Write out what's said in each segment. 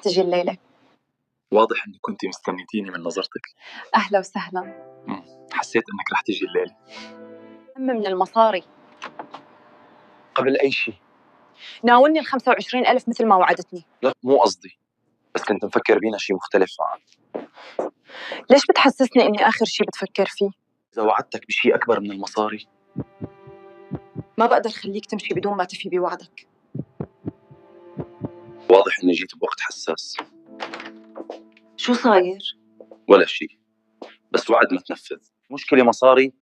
تجي الليلة. واضح انك كنتي مستنيتيني من نظرتك. أهلا وسهلا. حسيت انك رح تجي الليلة. من المصاري. قبل أي شيء ناولني 25,000 مثل ما وعدتني. لا مو قصدي، بس كنت مفكر بينا شيء مختلف عن. ليش بتحسسني إني آخر شيء بتفكر فيه؟ إذا وعدتك بشيء أكبر من المصاري ما بقدر خليك تمشي بدون ما تفي بوعدك. واضح إني جيت بوقت حساس. شو صاير؟ ولا شيء، بس وعد ما تنفذ. مشكلة مصاري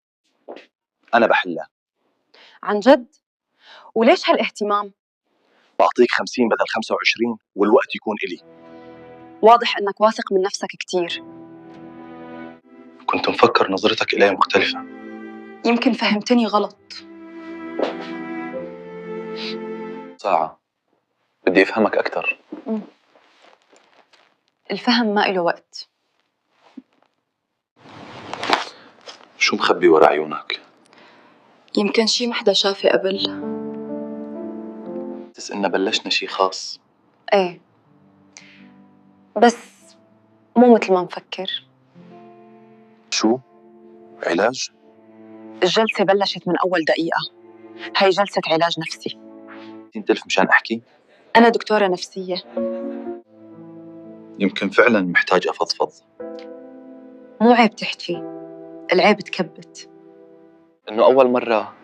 أنا بحلها. عن جد؟ وليش هالاهتمام؟ بعطيك 50 بدل 25 والوقت يكون إلي. واضح إنك واثق من نفسك كتير. كنت مفكر نظرتك إلي مختلفة. يمكن فهمتني غلط. ساعة بدي أفهمك أكتر. الفهم ما إله وقت. شو مخبي ورا عيونك؟ يمكن شي ما حدا شافه قبل. بس إننا بلشنا شي خاص. ايه، بس مو مثل ما مفكر. شو؟ علاج؟ الجلسة بلشت من أول دقيقة. هاي جلسة علاج نفسي. تلف مشان أحكي؟ أنا دكتورة نفسية. يمكن فعلا محتاج أفضفض. مو عيب تحكي، العيب تكبت. إنه أول مرة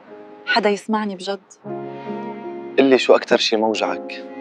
حدا يسمعني بجد. قلي شو أكتر شي موجعك؟